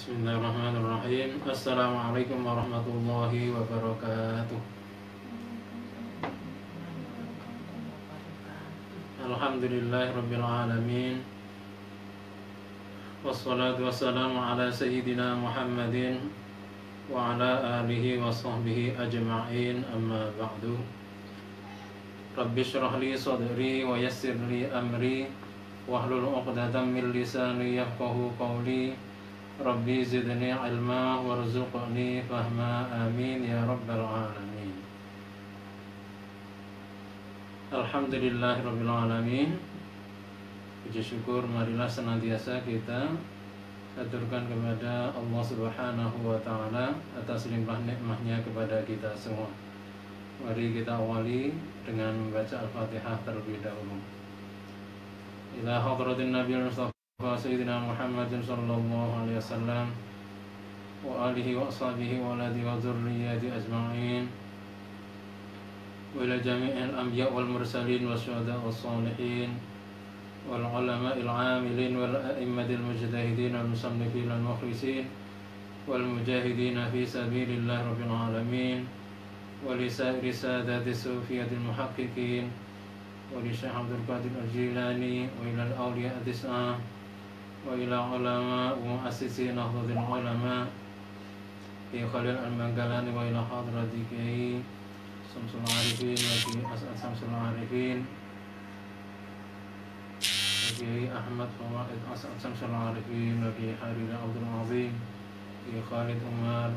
Bismillahirrahmanirrahim. Assalamualaikum warahmatullahi wabarakatuh. Alhamdulillahirabbil alamin. Wassalatu wassalamu ala sayyidina Muhammadin wa ala alihi wa sahbihi ajma'in, amma ba'du. Rabbi shrah li sadri wa yassir li amri wahlul 'uqdatam min lisani yafqahu qawli. Rabbi zidni ilma warzuqni fahma, amin ya rabbal alamin. Alhamdulillahirabbil alamin. Puji syukur marilah senantiasa kita aturkan kepada Allah Subhanahu wa taala atas limpah nikmatnya kepada kita semua. Mari kita awali dengan membaca Al-Fatihah terlebih dahulu. Ila hadratin Nabiyil Mustafa Sayyidina Muhammadin sallallahu alaihi wasallam wa alihi wa ashabihi wa aladi wa dzurriyyati ajma'in, wa ila jami'il anbiya wal mursalin wasyuhada was salihin wal ulama'il 'amilin wal a'immatil mujtahidin wal musannifin wal mukhlisin wal mujahidin fi sabilillah rabbil alamin, wa li sa'iri sadatis sufiyatil muhaqqiqin, wa li Syekh Abdul Qadir Al-Jilani, wa ila al-awliya at-tis'ah, wa ila ulama wa mu'assisi nahdlatul ulama fi Khalil al-Manggalani, wa ila hadrati Kiai Samsul Arifin wa Kiai As'ad Samsul Arifin, wa Kiai Ahmad Fawaid As'ad Samsul Arifin, wa Kiai Hariri Abdul Azim, Kiai Khalid Umar,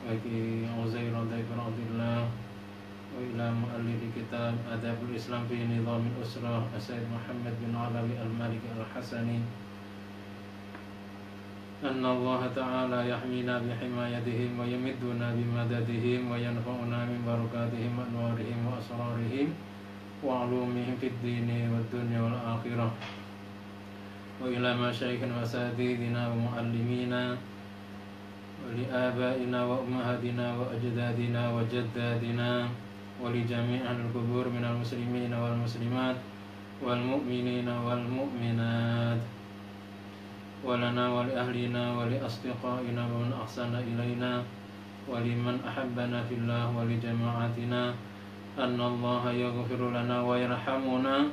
wa Kiai Uzair Daifur Abdullah, wa ila mu'allifi kitab Adabul Islam fi Nizamil Usrah Sayyid Muhammad bin Alawi Al-Maliki Al-Hasani, anna Allah ta'ala yahmina bihimayatihim wa yamidduna bimadadihim wa yanfa'una min barakatihim wa anwarihim wa asrarihim wa ulumihim fid dini wad dunya wal akhirah, wa ila masyayikhina wa asatidina wa muallimina wa li abaina wa ummahatina wa ajdadina wa jaddadina wa li jami'il qubur minal muslimina wal muslimat wal mu'minina wal mu'minat, walana wali ahlina wali asdiqaina wa man ahsana ilaina wali man ahabbana fillah wali jama'atina, anna Allah yaghfiru lana wa yarhamuna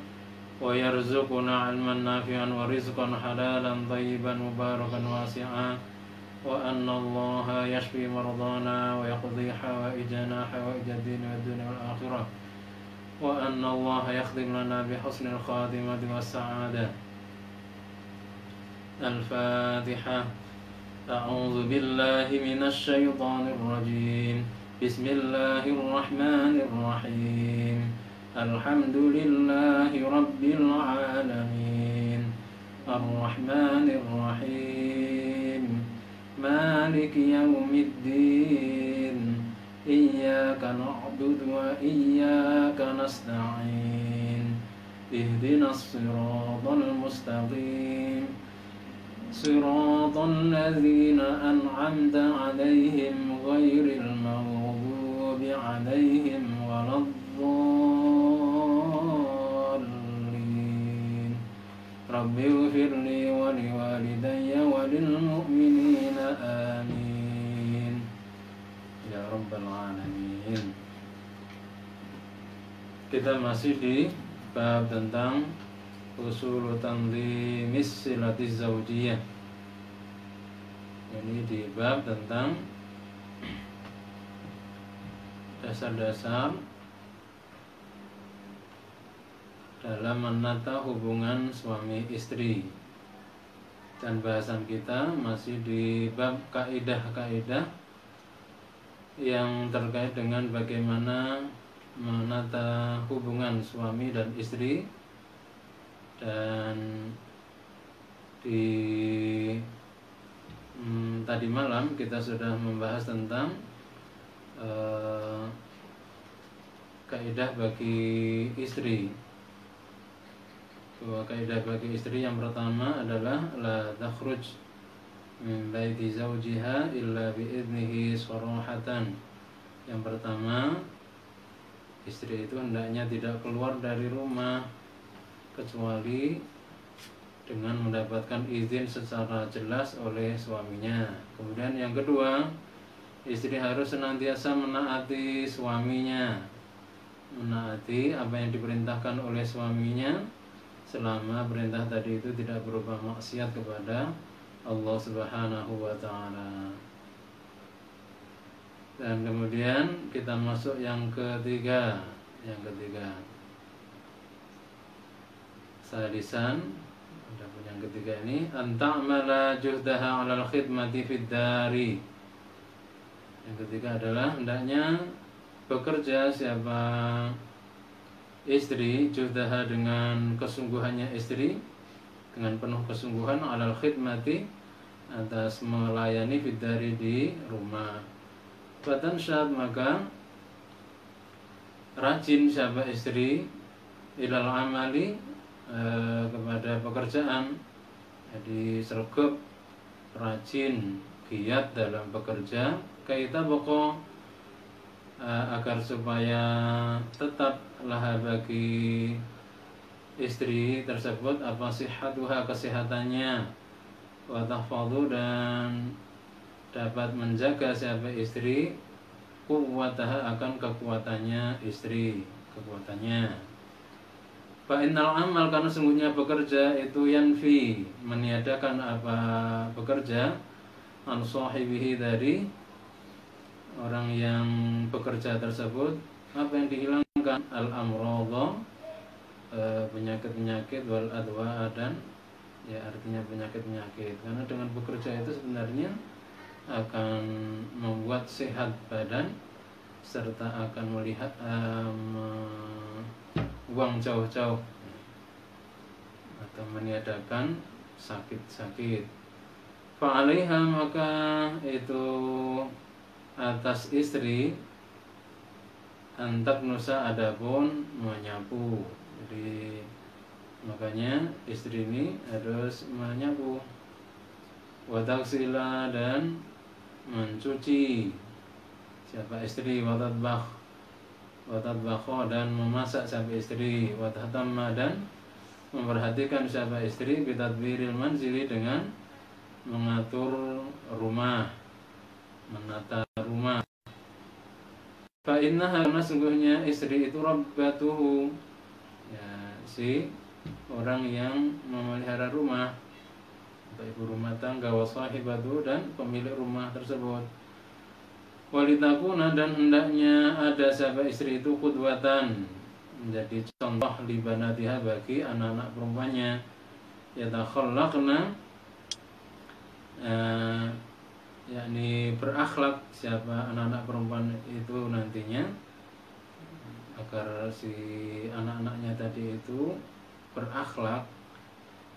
wa yarzuquna ilman nafi'an wa rizqan halalan tayyiban mubarakan wasi'a, wa anna Allah yashfi maradana wa yaqdi hawaijana hawaijad din wad dunya wal akhirah, wa anna Allah yakhdim lana bi husnil khatimati was sa'adah. Al-Fatihah. A'udzu billahi minasy syaithanir rajim. Bismillahirrahmanirrahim. Alhamdulillahi rabbil alamin. Ar-Rahmanir Rahim. Maliki yaumiddin. Iyyaka na'budu wa iyyaka nasta'in. Ihdinas siratal mustaqim. صراط الذين أنعمت عليهم غير المغضوب عليهم ولا الضالين. رب اغفر لي ولوالدي وللمؤمنين آمين ya rabbal alamin. Kita masih di bab tentang usul tanzimis silatiz zaujiyah. Ini di bab tentang dasar-dasar dalam menata hubungan suami istri. Dan bahasan kita masih di bab kaidah-kaidah yang terkait dengan bagaimana menata hubungan suami dan istri. Dan di tadi malam kita sudah membahas tentang kaidah bagi istri. Bahwa kaidah bagi istri yang pertama adalah la takhruj min baiti zawjiha illa bi'idnihi sarahatan. Yang pertama, istri itu hendaknya tidak keluar dari rumah kecuali dengan mendapatkan izin secara jelas oleh suaminya. Kemudian yang kedua, istri harus senantiasa menaati suaminya, menaati apa yang diperintahkan oleh suaminya selama perintah tadi itu tidak berupa maksiat kepada Allah Subhanahu wa taala. Dan kemudian kita masuk yang ketiga. Sadisan, adapun yang ketiga ini anta'mala juhdaha 'alal khidmati fid dari. Yang ketiga adalah hendaknya bekerja siapa istri juhdaha dengan kesungguhannya istri, dengan penuh kesungguhan 'alal khidmati atas melayani fid dari di rumah. Fatan syad, maka rajin siapa istri ilal amali kepada pekerjaan, jadi sregep rajin giat dalam bekerja, kaita pokok agar supaya tetap laha bagi istri tersebut apa sihatuha, kesehatannya, wa tahfadhu, dan dapat menjaga siapa istri quwwataha, akan kekuatannya istri, kekuatannya. Fa innal amal, karena sungguhnya bekerja itu yanfi, meniadakan apa bekerja, an sahibihi, dari orang yang bekerja tersebut, apa yang dihilangkan, al amradha, penyakit-penyakit, wal adwa, dan ya artinya penyakit-penyakit. Karena dengan bekerja itu sebenarnya akan membuat sehat badan serta akan melihat buang jauh-jauh atau meniadakan sakit-sakit. Fa'alaiha, maka itu atas istri, antak nusa, adapun menyapu. Jadi makanya istri ini harus menyapu, wataksila, dan mencuci siapa istri, watatbakho, dan memasak siapa istri, watatama, dan memperhatikan siapa istri, bitadbiril manzili, dengan mengatur rumah, menata rumah. Fa innaha, karena sungguhnya istri itu rabbatuhu, ya, si orang yang memelihara rumah, atau ibu rumah tangga, wasahibatu, dan pemilik rumah tersebut. Walitakuna, dan hendaknya ada siapa istri itu qudwatan, menjadi contoh libanatiha, bagi anak-anak perempuannya, yatakhallaqna, yakni berakhlak siapa anak-anak perempuan itu nantinya, agar si anak-anaknya tadi itu berakhlak,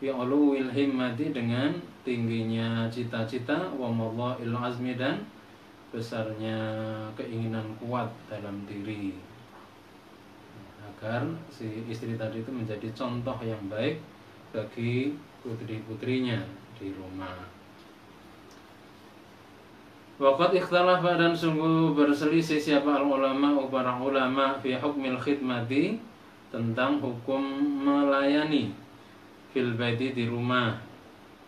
bi uluwil himmati, dengan tingginya cita-cita, wa madha'il azmi, dan besarnya keinginan kuat dalam diri, agar si istri tadi itu menjadi contoh yang baik bagi putri-putrinya di rumah. Waqad ikhtalafa, dan sungguh berselisih siapa al-ulama, para ulama, fi hukmil khidmati, tentang hukum melayani, fil baiti, di rumah.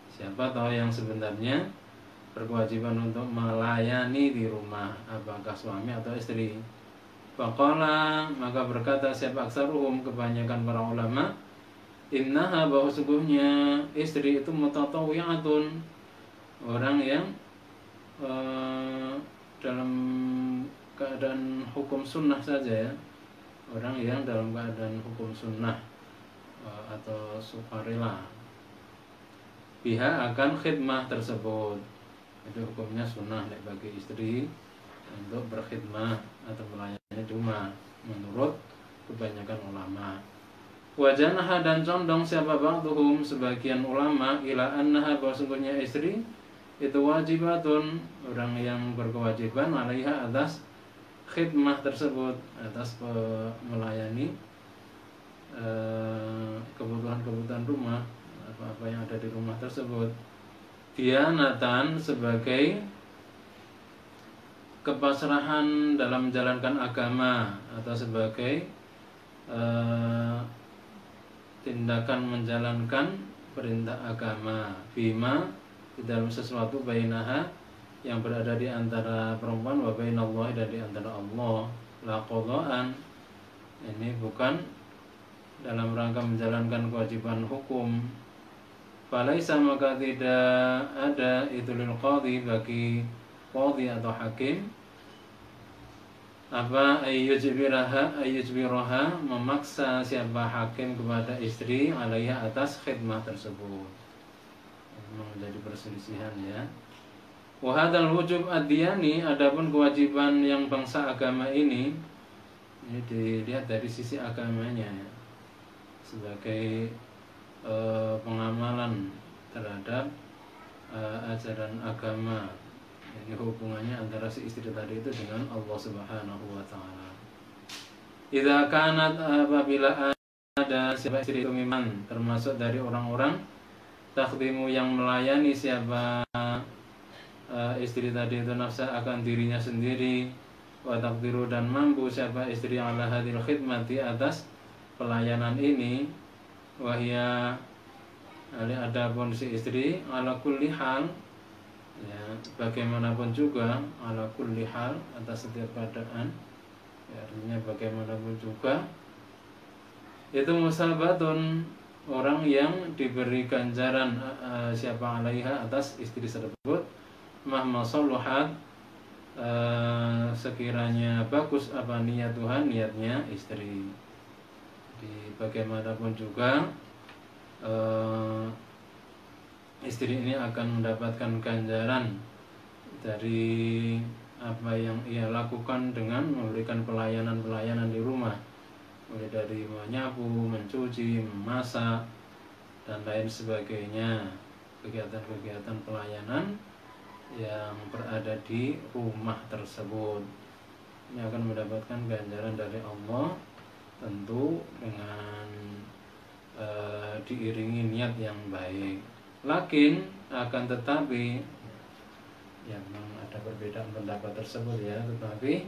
Siapa tahu yang sebenarnya berkewajiban untuk melayani di rumah, apakah suami atau istri. Faqala, maka berkata siapa aksaruhum, kebanyakan para ulama, innaha, bahwa sungguhnya istri itu mutatawwi'atun, orang yang dalam keadaan hukum sunnah saja, ya, orang yang dalam keadaan hukum sunnah atau sukarela, biha, akan khidmah tersebut. Itu hukumnya sunnah bagi istri untuk berkhidmah atau melayani di rumah menurut kebanyakan ulama. Wajanaha, dan condong siapa ba'duhum, sebagian ulama, ila annaha, bahwa sungguhnya istri itu wajibatun, orang yang berkewajiban, alaiha, atas khidmah tersebut, atas melayani kebutuhan-kebutuhan rumah, apa-apa yang ada di rumah tersebut. Dianatan, sebagai kepasrahan dalam menjalankan agama, atau sebagai tindakan menjalankan perintah agama, bima di dalam sesuatu bainaha yang berada di antara perempuan wa bainallahi dan di antara Allah, la qadaan. Ini bukan dalam rangka menjalankan kewajiban hukum. Falaisa maka tidak ada itu lil qadhi bagi qadhi atau hakim apa ayyujbiraha memaksa siapa hakim kepada istri alaiha atas khidmah tersebut. Menjadi perselisihan ya. Wa hadzal wujub ad-diyani, adapun kewajiban yang bangsa agama ini dilihat dari sisi agamanya ya. Sebagai pengamalan terhadap ajaran agama. Ini hubungannya antara si istri tadi itu dengan Allah Subhanahu wa taala. Idza kanat, apabila ada siapa istri itu miman termasuk dari orang-orang takhdimu yang melayani siapa istri tadi itu nafsa akan dirinya sendiri, wa taqdiru dan mampu siapa istri yang ala hadil khidmati atas pelayanan ini, wahya adapun si istri ala kulli hal ya, bagaimanapun juga ala kulli hal atas setiap keadaan ya, artinya bagaimanapun juga itu musabatun, orang yang diberi ganjaran siapa alaiha atas istri tersebut mahma soluhat sekiranya bagus apa niat Tuhan niatnya istri. Di bagaimanapun juga istri ini akan mendapatkan ganjaran dari apa yang ia lakukan dengan memberikan pelayanan-pelayanan di rumah, mulai dari menyapu, mencuci, memasak, dan lain sebagainya, kegiatan-kegiatan pelayanan yang berada di rumah tersebut. Ini akan mendapatkan ganjaran dari Allah, tentu dengan diiringi niat yang baik. Lakin akan tetapi ya memang ada perbedaan pendapat tersebut ya, tetapi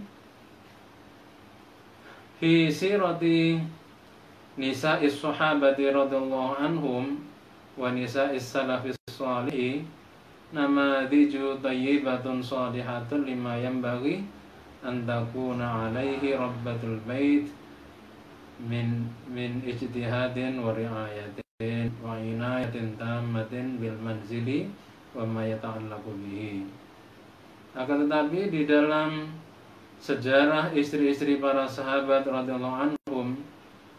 fi sirati nisa'is sahabati radhiyallahu anhum wa nisa'is salafis shalih namadiju thayyibatun shalihatun lima yanbaghi an takuna alaihi rabbatul bait min ijtihadin wa riayatin wa inayatin tammatin bil manzili wa ma yata'allaqu bihi. Akan tetapi di dalam sejarah istri-istri para sahabat radhiyallahu anhum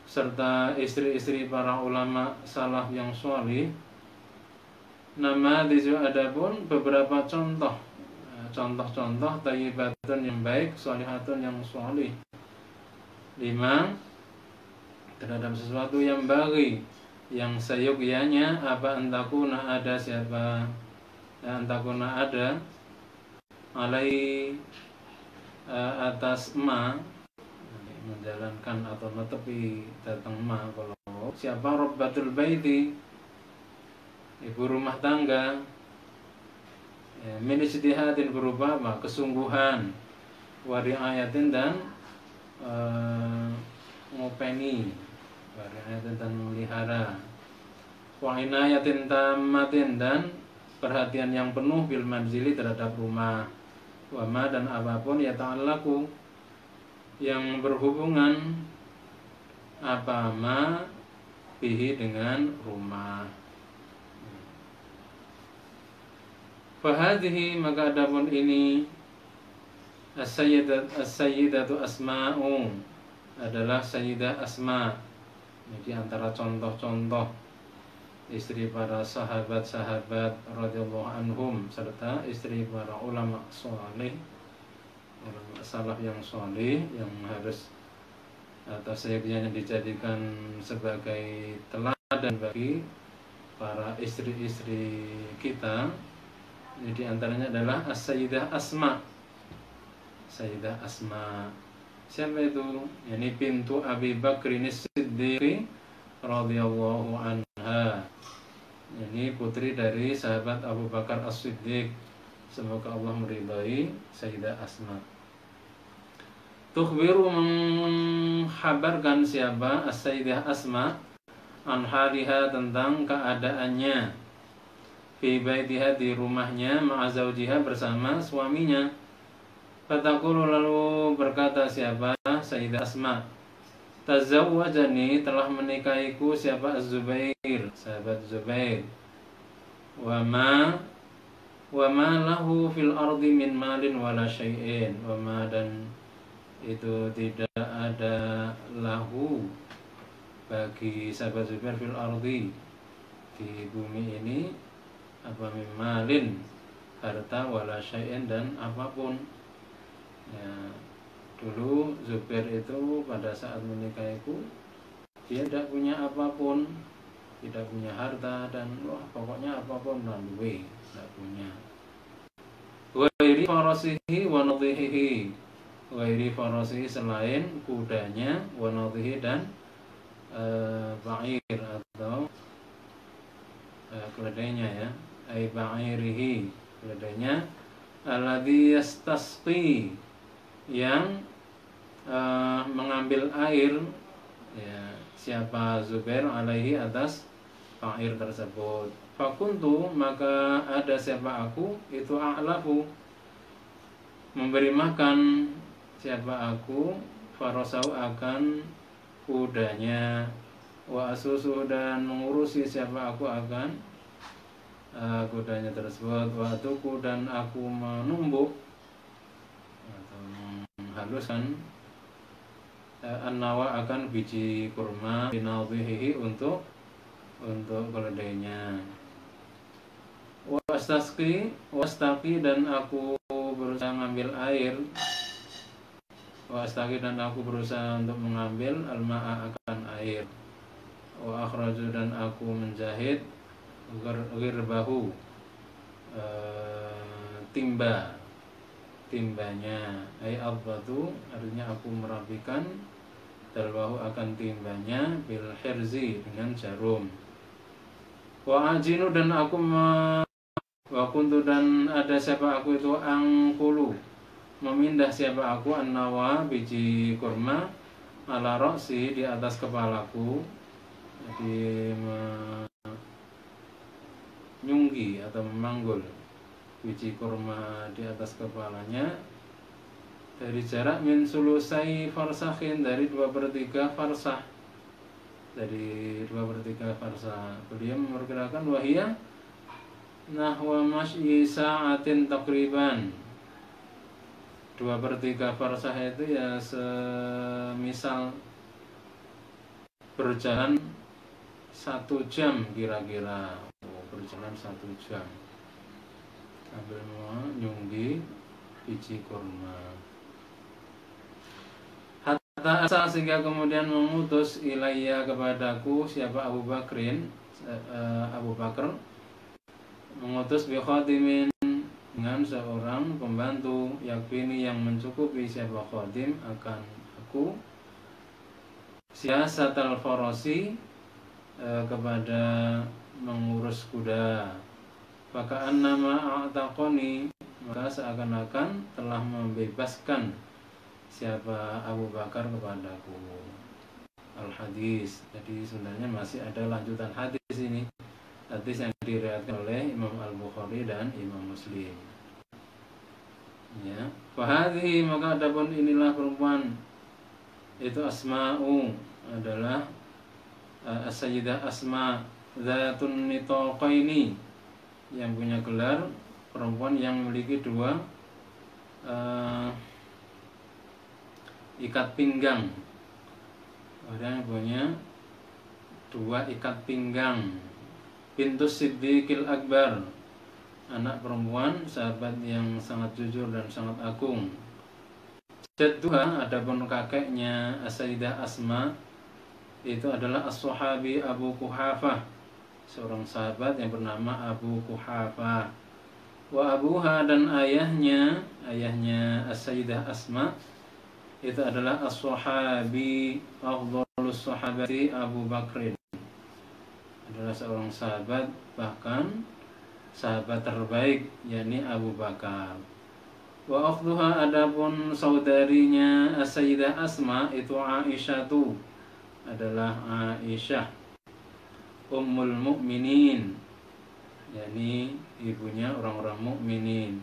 serta istri-istri para ulama salaf yang shalih, nama diju adapun beberapa contoh-contoh thayyibatun yang baik, shalihatun yang shalih. 5 terhadap sesuatu yang bagi yang seyogyanya apa antakuna ada siapa antakuna ada alai atas ma menjalankan atau menepi datang ma kalau siapa rabbatul baiti ibu rumah tangga ya, min ijtihadin berupa apa kesungguhan wa riayatin dan ngopeni wariayatin dan memelihara wa inayatin tamatin dan perhatian yang penuh bil manzili terhadap rumah wama dan apapun ya ta'allaku yang berhubungan apa ma bihi dengan rumah. Fahadhihi maka adapun ini as-sayyidatu asma'u adalah Sayyidah Asma. Jadi antara contoh-contoh istri para sahabat-sahabat radhiyallahu anhum serta istri para ulama saleh, ulama salaf yang saleh yang harus atas sayyidinya dijadikan sebagai teladan bagi para istri-istri kita. Jadi antaranya adalah As-Sayyidah Asma. Sayyidah Asma. Siapa itu? Yani pintu Abi Bakrin As-Siddiq radhiyallahu anha. Ini putri dari sahabat Abu Bakar As-Siddiq. Semoga Allah meridai Sayyidah Asma. Tukhbiru menghabarkan siapa As-Sayyidah Asma an haliha tentang keadaannya, fi baitiha di rumahnya, ma'a zaujiha bersama suaminya. Fataqulu lalu berkata siapa? Sayyidah Asma, tazawwajani telah menikahiku siapa? Az-Zubair, sahabat Zubair. Wa ma lahu fil ardi min malin wala syai'in. Wa ma dan itu tidak ada lahu bagi sahabat Zubair fil ardi di bumi ini apa min malin harta wala syai'in dan apapun. Ya, dulu Zubair itu pada saat menikahiku dia tidak punya apapun, tidak punya harta dan pokoknya apapun duwe tidak punya. Ghairi farasihi wa nadhihi, ghairi farasihi selain kudanya, wa nadhihi dan ba'ir atau keledainya ya, ai ba'irihi keledainya, alladhi yastasqi yang mengambil air ya, siapa? Zubair alaihi atas ba'ir tersebut. Fakuntu maka ada siapa aku itu a'lafu memberi makan siapa aku farasau akan kudanya, wa asusu dan mengurusi siapa aku akan kudanya tersebut, wa atuku dan aku menumbuk atau menghaluskan an-nawa akan biji kurma binadhihi untuk keledainya. Wastaqi dan aku berusaha mengambil air. Wastaqi dan aku berusaha untuk mengambil al-ma'a akan air. Wa akhraju dan aku menjahit ghirbahu timbanya. Ai abatu artinya aku merapikan dalwahu akan timbanya bil hirzi dengan jarum. Wa ajinu dan aku wa kuntu dan ada siapa aku itu angkulu memindah siapa aku an-nawa biji kurma ala roksi di atas kepalaku, jadi menyunggi atau memanggul biji kurma di atas kepalanya dari jarak min sulusai farsakhin, dari 2/3 farsah, dari 2/3 farsah. Beliau memperkirakan wahiyah nahwa masyi sa'atin takriban. 2/3 farsah itu ya semisal berjalan 1 jam kira-kira. Berjalan 1 jam sambil menyunggi biji kurma. Hatta asa sehingga kemudian mengutus ilayya kepadaku siapa? Abu Bakrin, Abu Bakar mengutus bi khadimin dengan seorang pembantu, yakfini yang mencukupi siapa khadim akan aku, siasatal farasi kepada mengurus kuda. Faka'an nama a'taqoni maka seakan-akan telah membebaskan siapa Abu Bakar kepadaku. Al-hadis. Jadi sebenarnya masih ada lanjutan hadis ini. Hadis yang diriwayatkan oleh Imam Al-Bukhari dan Imam Muslim. Ya, fahadhi maka adapun inilah perempuan itu Asma'u adalah As-Sayyidah Asma Dzatun Nitaqaini yang punya gelar perempuan yang memiliki 2 ikat pinggang. Orang yang punya 2 ikat pinggang. Bintus Siddiqil Akbar, anak perempuan sahabat yang sangat jujur dan sangat agung. Jadduha adapun kakeknya As-Sayyidah Asma itu adalah as-sahabi Abu Quhafah, seorang sahabat yang bernama Abu Quhafah. Wa abuha dan ayahnya As-Sayyidah Asma itu adalah as-sahabi afdhalus sahabati Abu Bakrin, adalah seorang sahabat bahkan sahabat terbaik yakni Abu Bakar. Wa akhduha adapun saudarinya As-Sayyidah Asma itu Aisyah adalah Aisyah ummul mukminin, yakni ibunya orang-orang mukminin.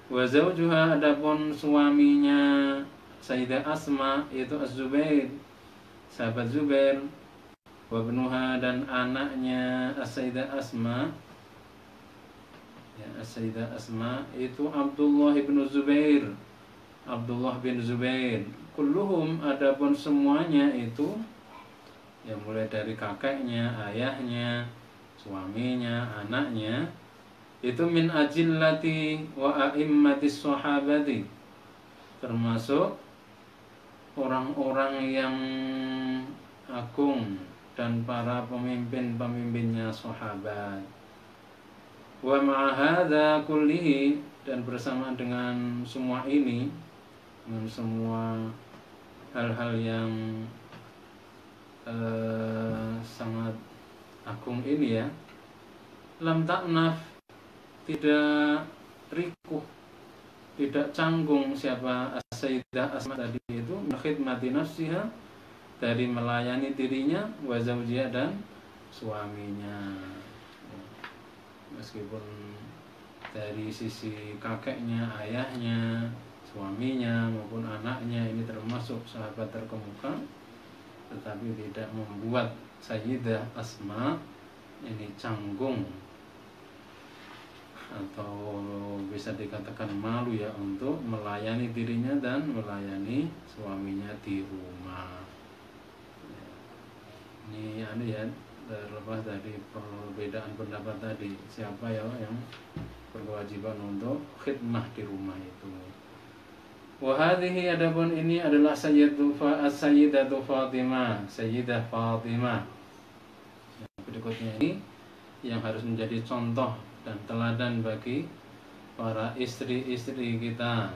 Wa zawjuha, adapun suaminya Sayyidah Asma itu Az-Zubair, sahabat Zubair. Wa ibnuha, dan anaknya As-Sayyidah Asma, ya, As-Sayyidah Asma itu Abdullah bin Zubair, Abdullah bin Zubair. Kulluhum, adapun semuanya itu, ya mulai dari kakeknya, ayahnya, suaminya, anaknya, itu min ajillati wa a'immatis sahabati, termasuk orang-orang yang agung dan para pemimpin-pemimpinnya sahabat. Wa ma'ahadha kullihi, dan bersamaan dengan semua ini, dengan semua hal-hal yang sangat agung ini, ya, lam ta'naf, tidak rikuh, tidak canggung siapa Sayyidah Asma tadi itu, khidmati nafsiha, dari melayani dirinya, wa zawjiha, dan suaminya. Meskipun dari sisi kakeknya, ayahnya, suaminya maupun anaknya ini termasuk sahabat terkemuka, tetapi tidak membuat Sayyidah Asma ini canggung atau bisa dikatakan malu, ya, untuk melayani dirinya dan melayani suaminya di rumah. Ini ya, terlepas dari perbedaan pendapat tadi, siapa ya yang berkewajiban untuk khidmah di rumah itu. Wa hadhihi, adapun ini adalah Sayyidatu Fatimah, Sayyidah Fatimah. Yang berikutnya ini yang harus menjadi contoh dan teladan bagi para istri-istri kita,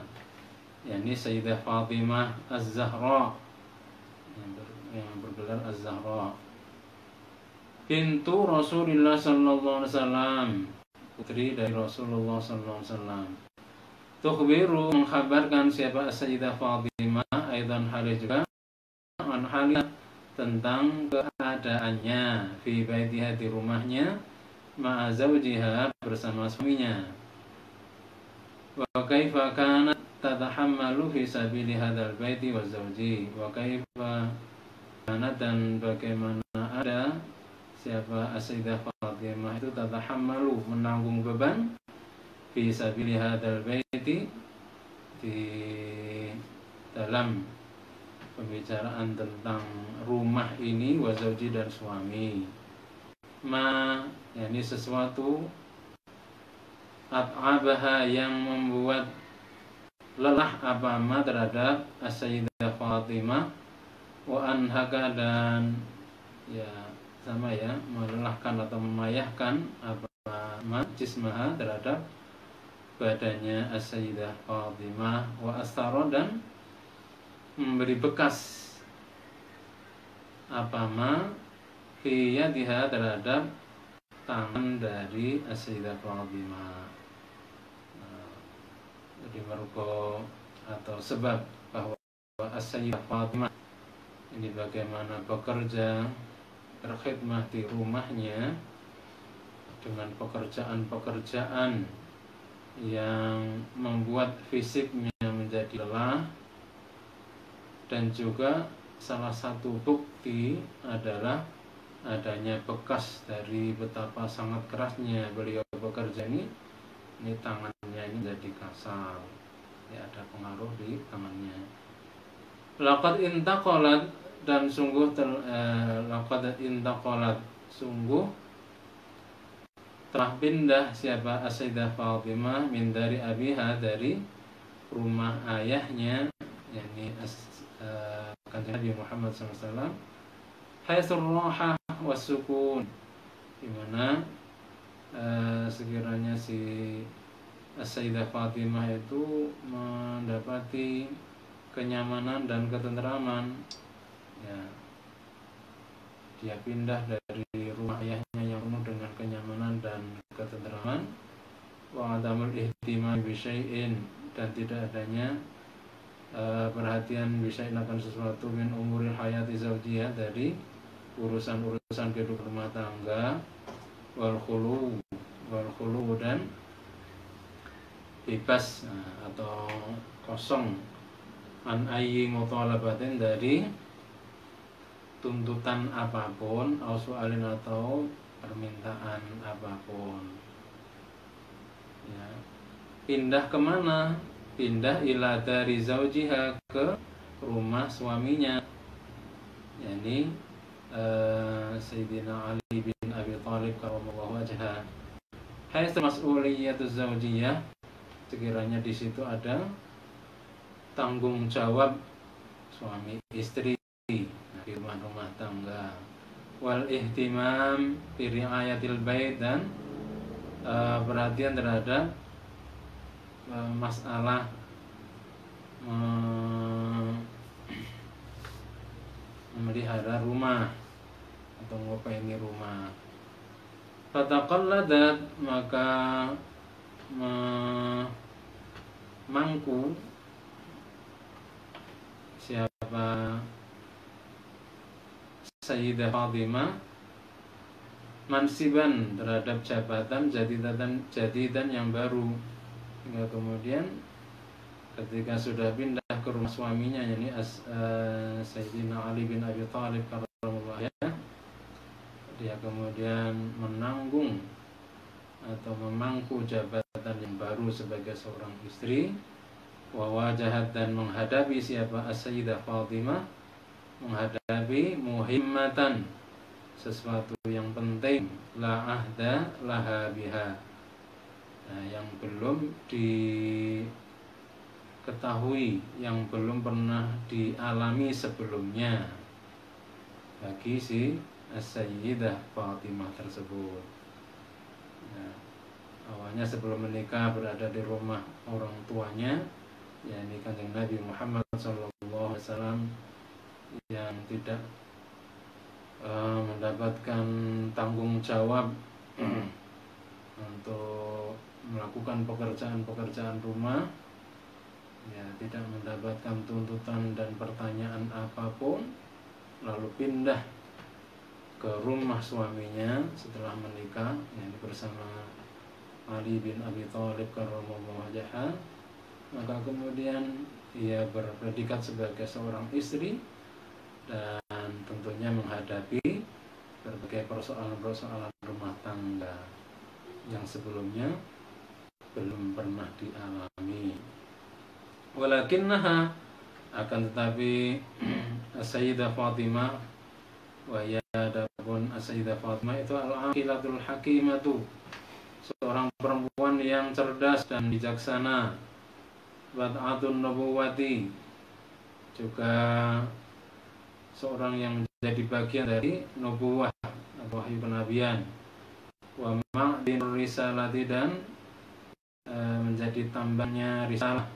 yakni Sayyidah Fatimah Az-Zahra, yang bergelar Az-Zahra, bintu Rasulullah sallallahu alaihi wasallam, putri dari Rasulullah sallallahu alaihi wasallam. Tukhbiru, mengkhabarkan siapa Sayyidah Fatimah, aidan halih juga, an halih, tentang keadaannya, fi baitiha, di rumahnya, ma'a zawjiha, bersama suaminya. Wa kaifa kanat tatahammalu fi sabili hadzal baiti wa zawji. Wa kaifa kanat, dan bagaimana ada siapa Sayyidah Fatimah itu tatahammalu, menanggung beban, fi sabili hadzal baiti, di dalam pembicaraan tentang rumah ini, wa zawji, dan suami. Ma, yakni sesuatu, at'abaha, yang membuat lelah apa ma terhadap Sayyidah Fatimah, wa anhaka, dan ya sama ya, melelahkan atau memayahkan apa ma jismaha, terhadap badannya Sayyidah Fatimah, wa astara, dan memberi bekas apa ma fi yadiha, terhadap tangan dari Sayyidah Fatimah. Jadi mergo atau sebab bahwa Sayyidah Fatimah ini bagaimana bekerja, berkhidmah di rumahnya dengan pekerjaan-pekerjaan yang membuat fisiknya menjadi lelah, dan juga salah satu bukti adalah adanya bekas dari betapa sangat kerasnya beliau bekerja ini tangannya ini jadi kasar, ya, ada pengaruh di tangannya. Laqad intaqalat, dan sungguh laqad intaqalat, sungguh telah pindah siapa Sayyidah Fatimah, min dari abiha, dari rumah ayahnya, yakni Kanjeng Nabi Muhammad SAW, haitsul rahah wasukun, di mana sekiranya si Sayyidah Fatimah itu mendapati kenyamanan dan ketenteraman, ya, dia pindah dari rumah ayahnya yang penuh dengan kenyamanan dan ketenteraman, wa adamul ihtimam bi syai'in, dan tidak adanya perhatian bisyai'in akan sesuatu, min umuril hayati zawjiyah, dari urusan-urusan kehidupan rumah tangga, wal khulu dan bebas atau kosong an ayyi mutalabatin dari tuntutan apapun, au su'alin atau permintaan apapun. Ya. Pindah kemana? Pindah ila dari zaujiha, ke rumah suaminya. Yani Sayyidina Ali bin Abi Thalib karramallahu wajhah. Haitsu mas'uliyatu zaujiyah, sekiranya di situ ada tanggung jawab suami istri di rumah tangga, wal ihtimam bi riayatil bait, dan perhatian terhadap masalah memelihara rumah atau ngopaini rumah. Fataqalladat, maka memangku siapa Sayyidah Fatimah mansiban, terhadap jabatan jadidan yang baru, hingga kemudian ketika sudah pindah ke rumah suaminya, yakni Sayyidina Ali bin Abi Thalib karramallahu wajhah, dia kemudian menanggung atau memangku jabatan yang baru sebagai seorang istri, wa wajahat, dan menghadapi siapa Sayyidah Fatimah, menghadapi muhimmatan, sesuatu yang penting, la ahda laha biha, yang belum diketahui, yang belum pernah dialami sebelumnya bagi si Sayyidah Fatimah tersebut. Awalnya sebelum menikah berada di rumah orang tuanya, yakni Kanjeng Nabi Muhammad SAW, yang tidak mendapatkan tanggung jawab untuk melakukan pekerjaan rumah, ya, tidak mendapatkan tuntutan dan pertanyaan apapun, lalu pindah ke rumah suaminya setelah menikah, yakni bersama Ali bin Abi Thalib karramallahu wajhah, maka kemudian ia berpredikat sebagai seorang istri dan tentunya menghadapi berbagai persoalan rumah tangga yang sebelumnya belum pernah dialami. Walakinnaha, akan tetapi Sayyidah Fatimah, wa yadapun Sayyidah Fatimah itu al-aqilatul hakimatu, seorang perempuan yang cerdas dan bijaksana, wad'atun nubuwati, juga seorang yang menjadi bagian dari nubuwah atau wahyu kenabian, wa ma'din risalati, dan menjadi tambangnya risalah,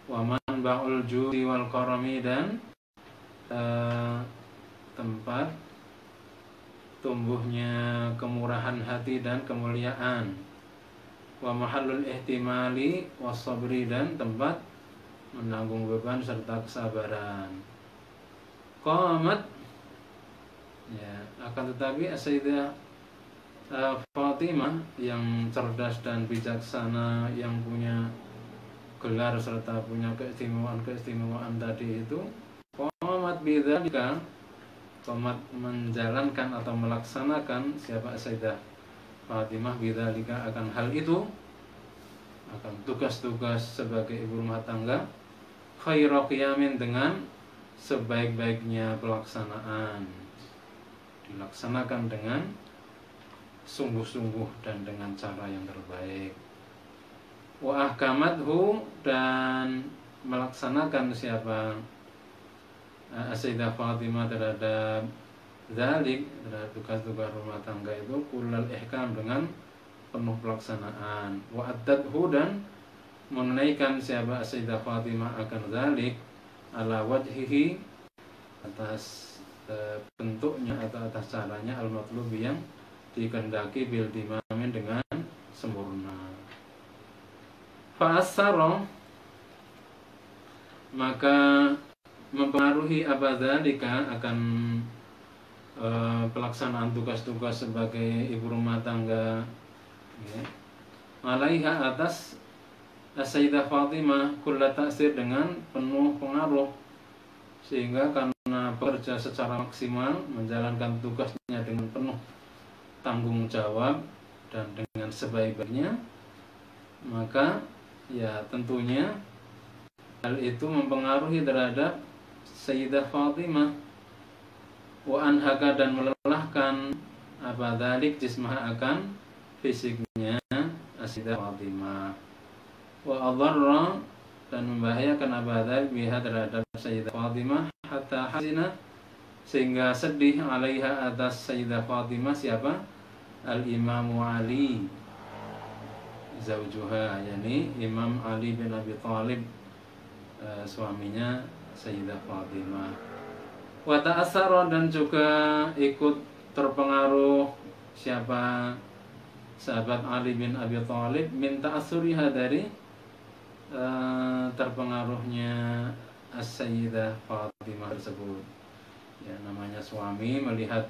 wa manba'ul judi wal karami, dan tempat tumbuhnya kemurahan hati dan kemuliaan, wa mahallul ihtimali was sabri, dan tempat menanggung beban serta kesabaran. Qamat, ya, akan tetapi Sayyidah Fatimah yang cerdas dan bijaksana, yang punya gelar serta punya keistimewaan tadi itu, qamat bidzalika, qamat menjalankan atau melaksanakan siapa Sayyidah Fatimah bidzalika, akan hal itu, akan tugas-tugas sebagai ibu rumah tangga, khairu qiyamin, dengan sebaik-baiknya pelaksanaan, dilaksanakan dengan sungguh-sungguh dan dengan cara yang terbaik. Wa ahkamathu, dan melaksanakan siapa Sayyidah Fatimah terhadap zalik, terhadap tugas-tugas rumah tangga itu, kullal ihkam, dengan penuh pelaksanaan. Wa addadhu, dan menunaikan siapa Sayyidah Fatimah akan zalik ala wajhihi, atas bentuknya atau atas caranya, al-matlub, yang dikehendaki, bil dimamin, dengan sempurna. Fa'asaro, maka mempengaruhi abadzalika, akan pelaksanaan tugas-tugas sebagai ibu rumah tangga, ya. Alaiha atas Sayyidah Fatimah kulla ta'sir dengan penuh pengaruh, sehingga karena bekerja secara maksimal, menjalankan tugasnya dengan penuh tanggung jawab dan dengan sebaik-baiknya, maka ya tentunya hal itu mempengaruhi terhadap Sayyidah Fatimah. Wa anhaka, dan melelahkan apa dalik jismah, akan fisiknya Sayyidah Fatimah. Wa adharra, dan membahayakan apa dalik biha, terhadap Sayyidah Fatimah, hatta hasina, sehingga sedih, alaiha atas Sayyidah Fatimah siapa? Al-Imamu Ali zaujuha, yakni Imam Ali bin Abi Thalib, suaminya Sayyidah Fatimah. Wa ta'assara, dan juga ikut terpengaruh siapa? Sahabat Ali bin Abi Thalib, min ta'assuriha, dari terpengaruhnya As-Sayyidah Fatimah tersebut. Ya, namanya suami melihat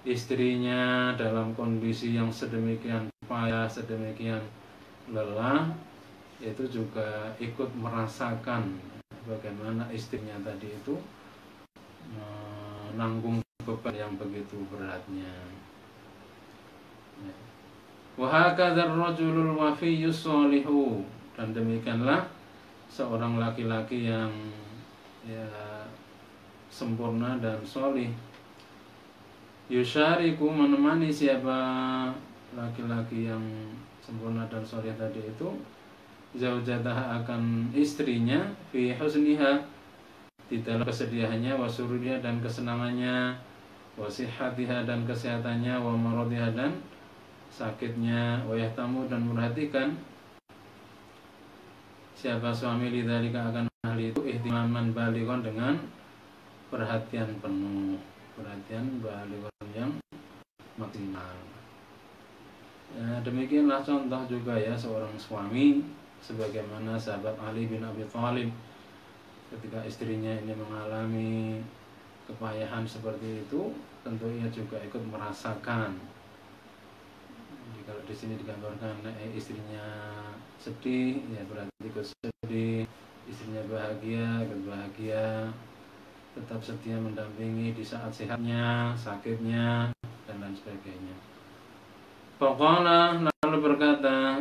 istrinya dalam kondisi yang sedemikian payah, sedemikian lelah, itu juga ikut merasakan bagaimana istrinya tadi itu menanggung beban yang begitu beratnya. Wa hakadzar rajulul wafiyyus shalihu, dan demikianlah seorang laki-laki yang ya sempurna dan sholih. Yusyariku, menemani siapa laki-laki yang sempurna dan sholih tadi itu, zaujatah, akan istrinya, fi husniha, di dalam kesedihannya, wa sururiha, dan kesenangannya, wa sihhatiha, dan kesehatannya, wa maradiha, dan sakitnya, wa yahtamu, dan merhatikan siapa suami lidzalika, akan hal itu, ihtimaman balighon, dengan perhatian penuh, perhatian balighon yang maksimal. Ya, demikianlah contoh juga ya seorang suami, sebagaimana sahabat Ali bin Abi Thalib, ketika istrinya ini mengalami kepayahan seperti itu, tentu ia juga ikut merasakan. Jadi kalau di sini digambarkan istrinya sedih, ya berarti ikut sedih. Istrinya bahagia, ikut bahagia. Tetap setia mendampingi di saat sehatnya, sakitnya, dan lain sebagainya. Faqala, lalu berkata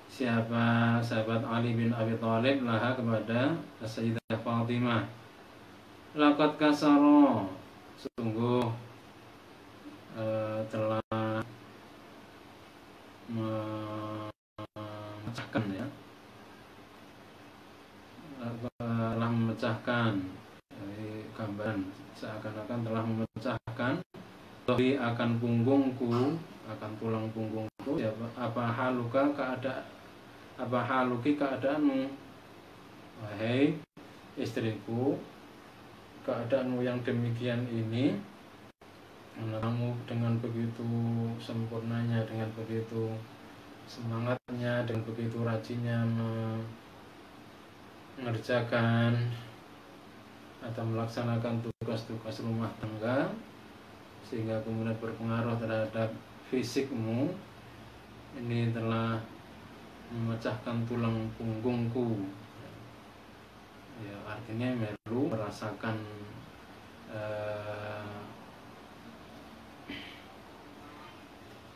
siapa sahabat Ali bin Abi Thalib laha, kepada Sayyidah Fatimah, laqad kasara, sungguh telah memecahkan, ya, telah memecahkan, gambaran seakan-akan telah memecahkan, tapi akan punggungku, akan tulang punggungku, ya, apa haluka, keadaan, apa haluki, keadaanmu, wahai istriku, keadaanmu yang demikian ini, kamu dengan begitu sempurnanya, dengan begitu semangatnya, dengan begitu rajinnya mengerjakan atau melaksanakan tugas-tugas rumah tangga, sehingga kemudian berpengaruh terhadap fisikmu, ini telah memecahkan tulang punggungku. Ya, artinya perlu merasakan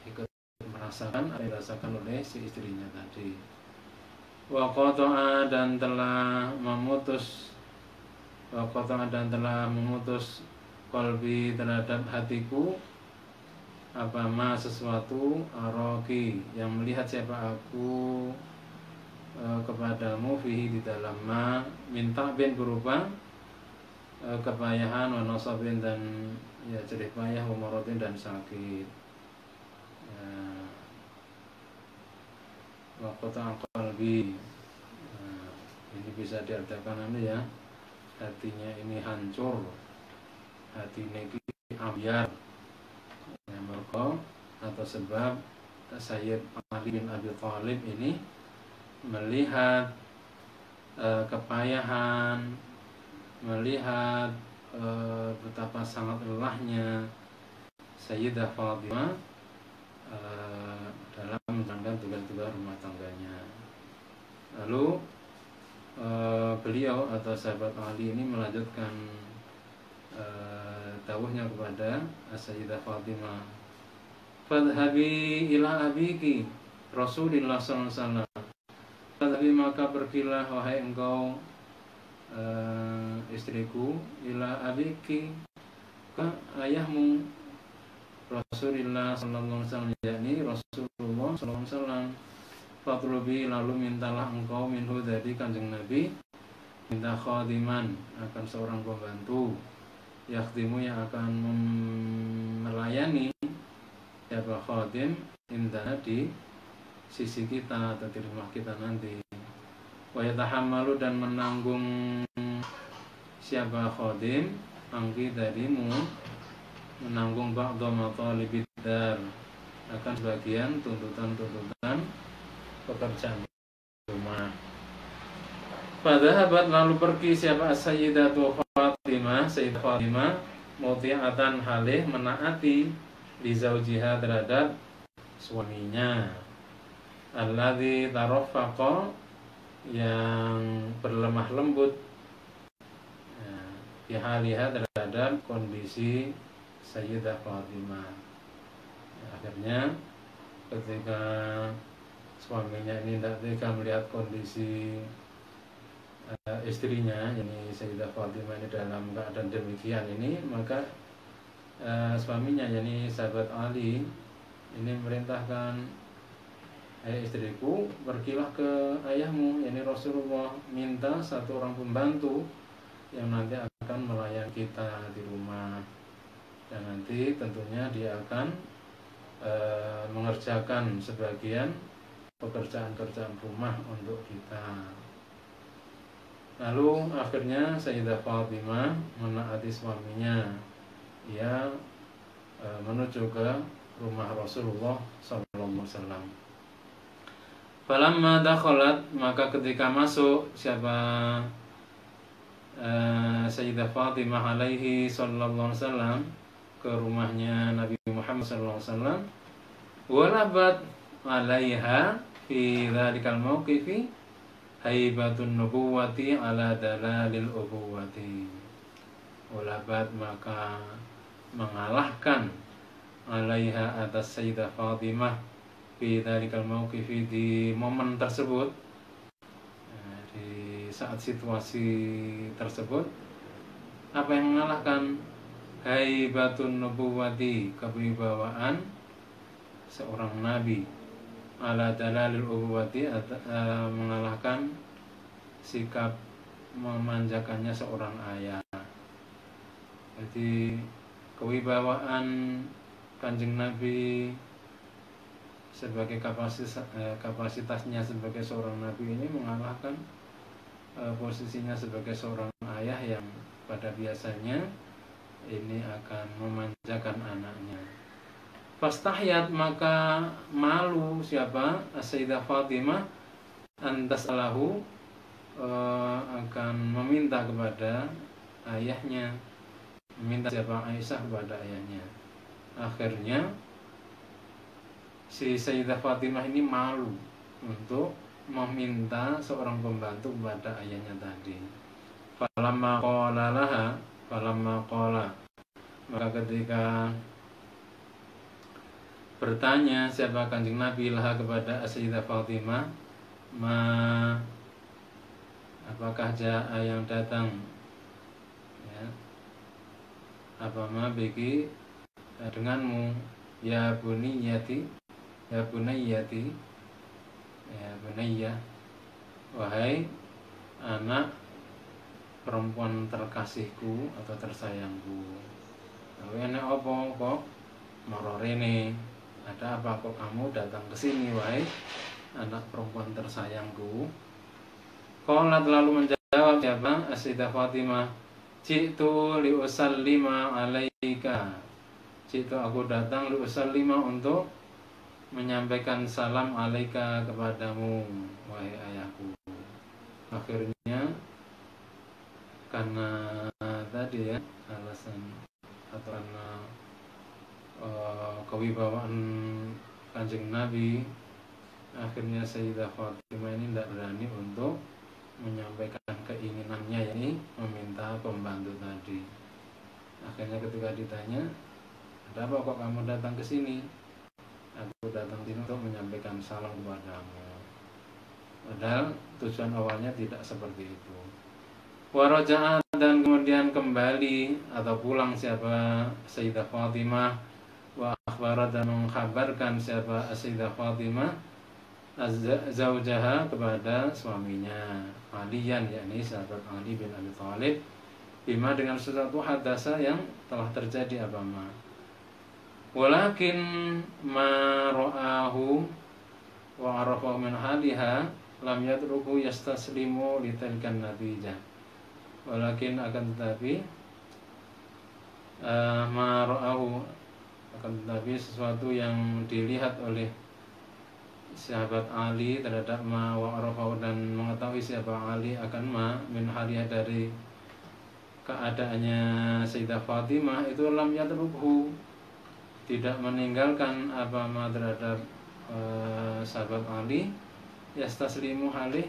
ikut merasakan apa yang dirasakan oleh si istrinya tadi. Wa qata'a, dan telah memutus, wa qata'a, dan telah memutus qalbi, terhadap hatiku, apa ma, sesuatu, araki, yang melihat siapa aku kepadamu, fihi, di dalam ma, minta bin, berupa kepayahan, wa nasabin, dan ya jerih payah, wa maradin, dan sakit. Wa qata'a qalbi, ini bisa diartikan ya, hatinya ini hancur, hati ini ambyar, ya, mergo atau sebab Sayyid Ali bin Abi Thalib ini melihat kepayahan, melihat betapa sangat lelahnya Sayyidah Fatimah dalam menjalankan tugas-tugas rumah tangganya. Lalu beliau atau sahabat Ali ini melanjutkan dawuhnya kepada Sayyidah Fatimah, fadhabi ila abiki Rasulullah SAW. Fadhabi, maka pergilah wahai engkau istriku, ila abiki, ke ayahmu Rasulullah SAW, yakni Rasulullah SAW. Fatlubi, lalu mintalah engkau minhu dari kanjeng Nabi, minta khadiman, akan seorang pembantu, yakhdimu, yang akan melayani, siapa khadim, indana, di sisi kita atau di rumah kita nanti. Wa yatahammalu, dan menanggung siapa khadim, angki darimu, menanggung ba'dha matalibid dar, akan sebagian tuntutan-tuntutan pekerjaan rumah. Fadhahabat, lalu pergi siapa Sayyidatu Fatimah, Sayyidah Fatimah, muti'atan, halih menaati, li zaujiha, terhadap suaminya, alladzi taraffaqa, yang berlemah lembut, haliha, terhadap kondisi Sayyidah Fatimah. Akhirnya ketika suaminya ini tidak tega melihat kondisi istrinya, yakni Sayyidah Fatimah ini dalam keadaan demikian ini, maka suaminya, yakni sahabat Ali ini merintahkan, hai istriku, pergilah ke ayahmu, yakni Rasulullah, minta satu orang pembantu yang nanti akan melayani kita di rumah, dan nanti tentunya dia akan mengerjakan sebagian pekerjaan-pekerjaan rumah untuk kita. Lalu akhirnya Sayyidah Fatimah menaati suaminya, ia menuju ke rumah Rasulullah SAW. Falamma dakhalat, maka ketika masuk siapa Sayyidah Fatimah alaihi sallallahu alaihi wasallam ke rumahnya Nabi Muhammad sallallahu alaihi wasallam, walabat alaiha fi dzalikal mauqifi haibatun nubuwati ala dalalil ubuwati. Walabat, maka mengalahkan, alaiha, atas Sayyidah Fatimah, fi dzalikal mauqifi, di momen tersebut, di saat situasi tersebut, apa yang mengalahkan? Haibatun nubuwati, kewibawaan seorang nabi, ala dalalil ubuwati, mengalahkan sikap memanjakannya seorang ayah. Jadi kewibawaan kanjeng Nabi sebagai kapasitasnya sebagai seorang nabi ini mengalahkan posisinya sebagai seorang ayah yang pada biasanya ini akan memanjakan anaknya. Fastahyat, maka malu siapa Sayyidah Fatimah, antasalahu, akan meminta kepada ayahnya, meminta siapa Aisyah kepada ayahnya. Akhirnya si Sayyidah Fatimah ini malu untuk meminta seorang pembantu kepada ayahnya tadi. Falamma qala laha, falamma qala, maka ketika bertanya siapa kanjeng Nabi laha kepada Sayyidah Fatimah, apakah jaa, yang datang, ya, apa ma biki, denganmu, ya buniyati, ya bunayyati, ya bunayya, wahai anak perempuan terkasihku atau tersayangku. Lalu enak apa kok marorene, ada apa kok kamu datang ke sini wahai anak perempuan tersayangku? Qalat, lalu menjawab siapa Sayyidah Fatimah, jitu li usallima alaika, jitu, aku datang, li usallima, untuk menyampaikan salam alaika, kepadamu wahai ayahku. Akhirnya karena tadi ya alasan, atau karena kewibawaan Kanjeng Nabi, akhirnya Sayyidah Fatimah ini tidak berani untuk menyampaikan keinginannya, yakni meminta pembantu tadi. Akhirnya ketika ditanya, ada apa kok kamu datang ke sini? Aku datang sini untuk menyampaikan salam kepadamu. Padahal tujuan awalnya tidak seperti itu. Waraja'a, dan kemudian kembali atau pulang siapa Sayyidah Fatimah, wa akhbarat, dan mengkhabarkan siapa Sayyidah Fatimah zaujaha, kepada suaminya Aliyan, yakni sahabat Ali bin Abi Thalib, bima, dengan sesuatu hadasa yang telah terjadi abama. Walakin ma ra'ahu wa arafahu min haliha lam yatruku yastaslimu litilkan natijah. Walakin, akan tetapi, ma ra'ahu, akan tetapi sesuatu yang dilihat oleh sahabat Ali terhadap ma wa arafahu, dan mengetahui siapa Ali akan ma min haliha, dari keadaannya Sayyidah Fatimah itu, lam yatruku, tidak meninggalkan apa ma terhadap sahabat Ali, yastaslimu halih,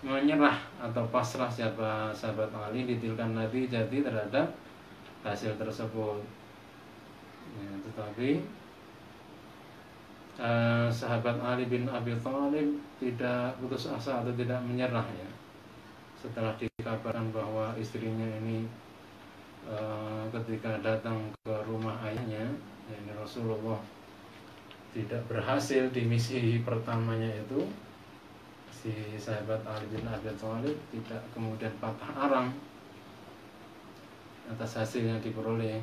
menyerah atau pasrah siapa sahabat Ali ditilkan Nabi jadi terhadap hasil tersebut. Ya, tetapi sahabat Ali bin Abi Thalib tidak putus asa atau tidak menyerah, ya, setelah dikabarkan bahwa istrinya ini ketika datang ke rumah ayahnya, yakni Rasulullah, tidak berhasil di misi pertamanya itu, si sahabat Ali bin Abi Thalib tidak kemudian patah arang atas hasil yang diperoleh.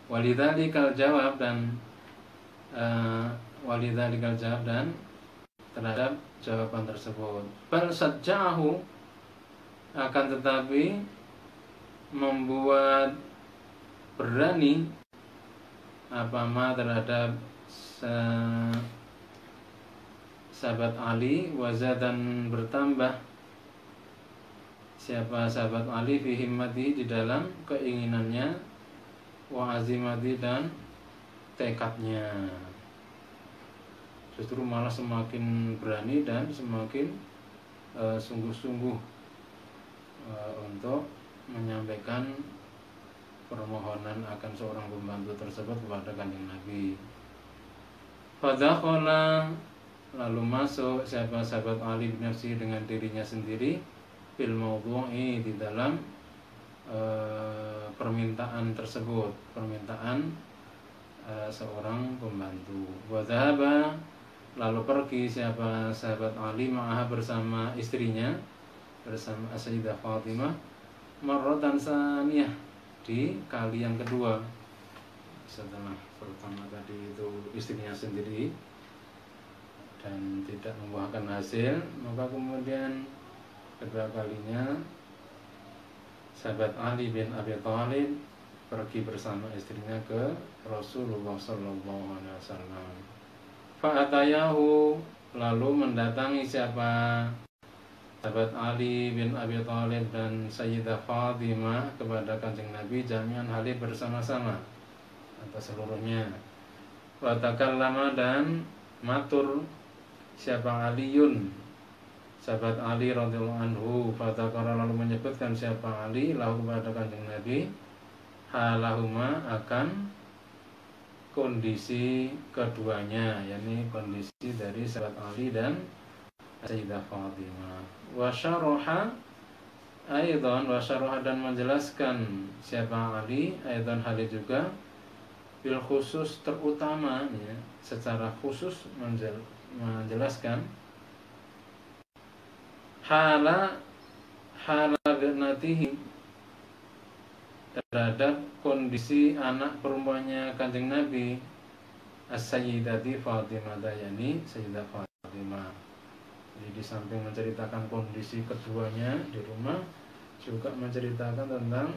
Walidzalikal jawab, dan walidzalikal jawab, dan terhadap jawaban tersebut, bal sajja'ahu, akan tetapi membuat berani apa ma terhadap sahabat Ali, wazadan, bertambah siapa sahabat Ali fi himmati, di dalam keinginannya, wa azimati, dan tekadnya. Justru malah semakin berani dan semakin sungguh-sungguh untuk menyampaikan permohonan akan seorang pembantu tersebut kepada Kanjeng Nabi. Fadakhala, lalu masuk siapa sahabat Ali bin Nafsi dengan dirinya sendiri, fil maudhu'i, di dalam permintaan tersebut, permintaan seorang pembantu. Wa dhahaba, lalu pergi siapa sahabat Ali ma'aha, bersama istrinya, bersama Sayyidah Fatimah, marratan saniyah, di kali yang kedua. Setelah pertama tadi itu istrinya sendiri dan tidak membuahkan hasil, maka kemudian kedua kalinya sahabat Ali bin Abi Thalib pergi bersama istrinya ke Rasulullah SAW. Fa'atayahu, lalu mendatangi siapa sahabat Ali bin Abi Thalib dan Sayyidah Fatimah kepada Kanjeng Nabi, jami'an halih, bersama-sama atau seluruhnya. Wa takallama, dan matur siapa Aliun, sahabat Ali radhiyallahu anhu, fatakara, lalu menyebutkan siapa Ali lahu, kepada Kanjeng Nabi, halahuma, akan kondisi keduanya, yakni kondisi dari sahabat Ali dan Sayyidah Fatimah. Wa syaraha aidan, wa syaraha, dan menjelaskan siapa Ali aidan hal juga, bil khusus, terutama, ya, secara khusus menjelaskan hala binatihi, terhadap kondisi anak perempuannya Kanjeng Nabi, as-sayyidati Fatimah, yakni Sayyidah Fatimah. Jadi di samping menceritakan kondisi keduanya di rumah, juga menceritakan tentang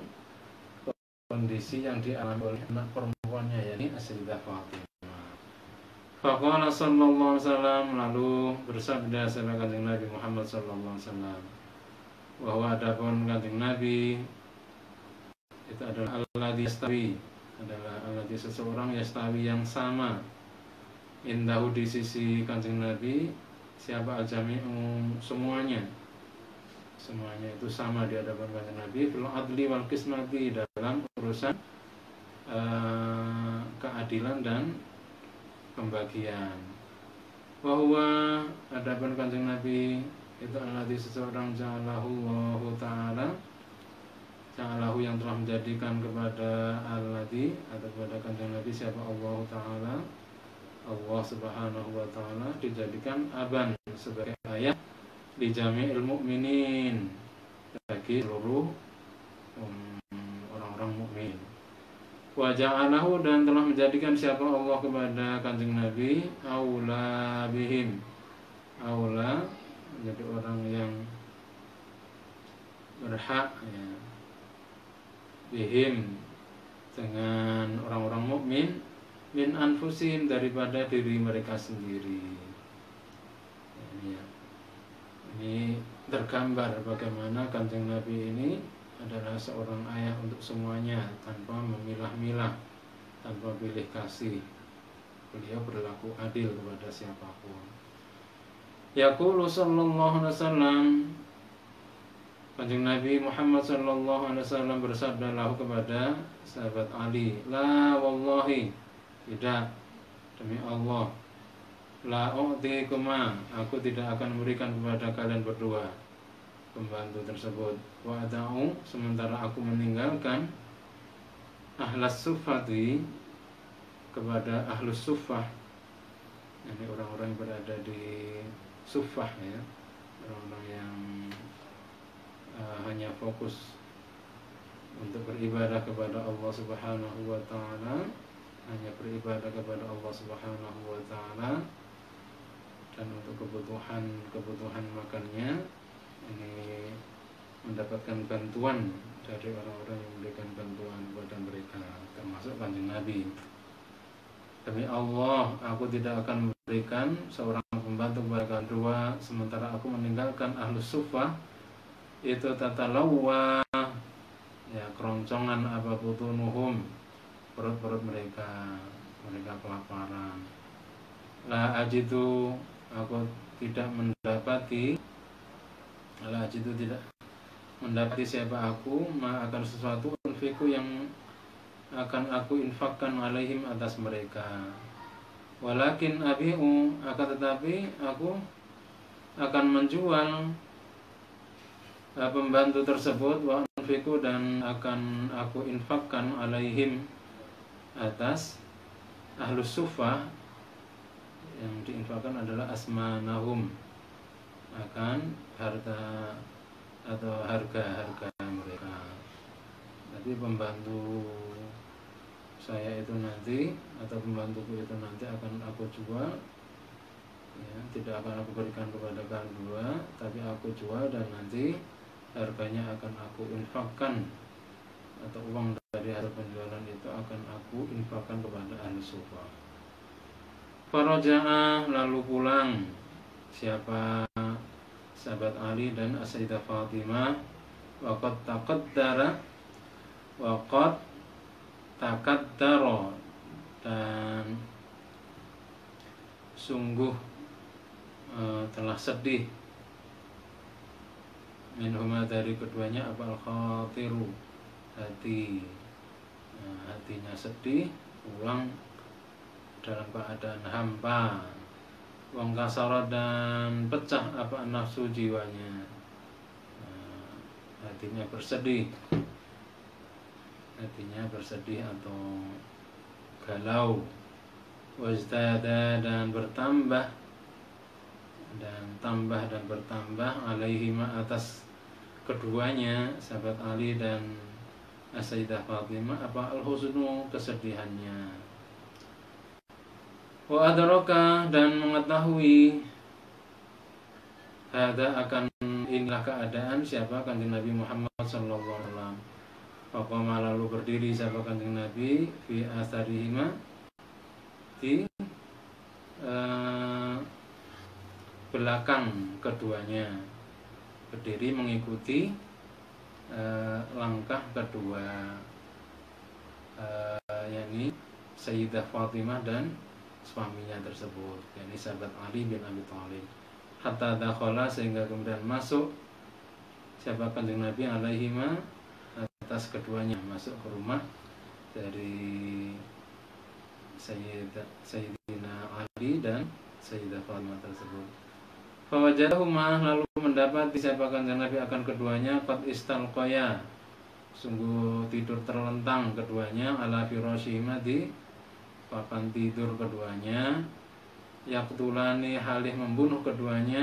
kondisi yang dialami oleh anak perempuannya, yakni Sayyidah Fatimah. Faqala sallallahu alaihi wasallam, lalu bersabda sama Kanjeng Nabi Muhammad sallallahu alaihi wasallam, bahwa adapun Kanjeng Nabi itu adalah alladzi yastawi, adalah alladzi seseorang yastawi yang sama indahu di sisi Kanjeng Nabi siapa al-jami'u semuanya itu sama di hadapan Kanjeng Nabi fil adli wal qismati dalam urusan keadilan dan pembagian. Bahwa hadapan Kanjeng Nabi itu alladzi seseorang ja'alahu ta'ala Ja'alahu yang telah menjadikan kepada alladzi atau kepada Kanjeng Nabi siapa Allah Ta'ala, Allah Subhanahu wa Ta'ala dijadikan aban sebagai ayat di jami'il mu'minin bagi seluruh orang-orang mukmin. Wa ja'alahu dan telah menjadikan siapa Allah kepada Kanjeng Nabi aula bihim, aula menjadi orang yang berhak ya, bihim dengan orang-orang mukmin min anfusim daripada diri mereka sendiri. Ini tergambar bagaimana Kanjeng Nabi ini adalah seorang ayah untuk semuanya tanpa memilah-milah, tanpa pilih kasih. Beliau berlaku adil kepada siapapun. Yaqulu sallallahu alaihi wasallam, Kanjeng Nabi Muhammad sallallahu alaihi wasallam bersabda lahu kepada sahabat Ali, la wallahi, tidak, demi Allah, la u'tikuma, aku tidak akan memberikan kepada kalian berdua pembantu tersebut. Wa ada'u, sementara aku meninggalkan ahlas suffati kepada ahlus suffah, ini orang-orang yang berada di suffah ya, orang-orang yang hanya fokus untuk beribadah kepada Allah Subhanahu wa Ta'ala, hanya beribadah kepada Allah Subhanahu wa Ta'ala, dan untuk kebutuhan makannya ini mendapatkan bantuan dari orang-orang yang memberikan bantuan kepada mereka, termasuk Kanjeng Nabi. Demi Allah, aku tidak akan memberikan seorang pembantu kepada kalian berdua, sementara aku meninggalkan ahlus suffah itu tatalawwa ya, keroncongan apa butunuhum, perut-perut mereka kelaparan. La ajidu, aku tidak mendapati, la ajidu tidak mendapati siapa aku ma akan sesuatu unfiku yang akan aku infakkan alaihim atas mereka. Walakin abi'u, akan tetapi aku akan menjual pembantu tersebut wa anfiku, dan akan aku infakkan alaihim atas ahlus suffah. Yang diinfakkan adalah asmanahum, akan harta atau harga mereka. Jadi pembantu saya itu nanti atau pembantuku itu nanti akan aku jual ya, tidak akan aku berikan kepada kalian berdua, tapi aku jual dan nanti harganya akan aku infakkan, atau uang dari hasil penjualan itu akan aku infakkan kepada ahli sufa. Faraja'ah, lalu pulang siapa sahabat Ali dan Sayyidah Fatimah, waqad taqaddara, dan sungguh telah sedih minhuma dari keduanya apa al-khatiru, hati, hatinya sedih, pulang dalam keadaan hampa, wang kasara, dan pecah apa nafsu jiwanya, hatinya bersedih atau galau, wazdada, dan bertambah alaihima atas keduanya sahabat Ali dan Sayyidah Fatimah apa al-husnu, kesedihannya. Wa adraka, dan mengetahui ada akan inilah keadaan siapa Kanjeng Nabi Muhammad sallallahu alaihi wasallam. Faqama, lalu berdiri siapa Kanjeng Nabi fi asarihima, di belakang keduanya, berdiri mengikuti langkah kedua yakni Sayyidah Fatimah dan suaminya tersebut, yakni sahabat Ali bin Abi Thalib. Hatta dakhala, sehingga kemudian masuk siapa Kanjeng Nabi alaihima atas keduanya, masuk ke rumah dari Sayyidina Ali dan Sayyidah Fatimah tersebut. Fawajadahuma, lalu mendapati siapa Kanjeng Nabi akan keduanya qad istalqaya, sungguh tidur terlentang keduanya, ala firashihima, di papan tidur keduanya, yaqtulani, halih membunuh keduanya,